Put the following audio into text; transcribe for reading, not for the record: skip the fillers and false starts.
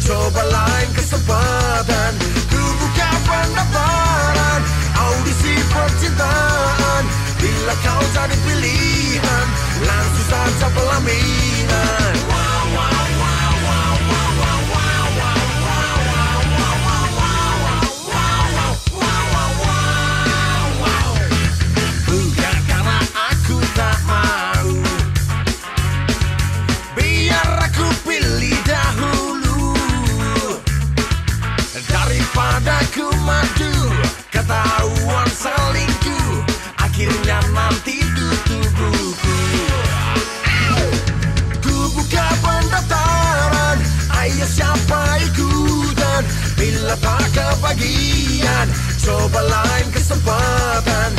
Coba lain kesempatan, ku buka pendaftaran audisi percintaan. Bila kau jadi pilihan, langsung saja pelaminan. Bukan karena aku tak mau, biar aku pilih dahulu daripada ku madu ketahuan selingkuh, akhirnya nanti tutup buku. Ku buka pendaftaran, ayo siapa ikutan. Bila tak kebagian, coba lain kesempatan,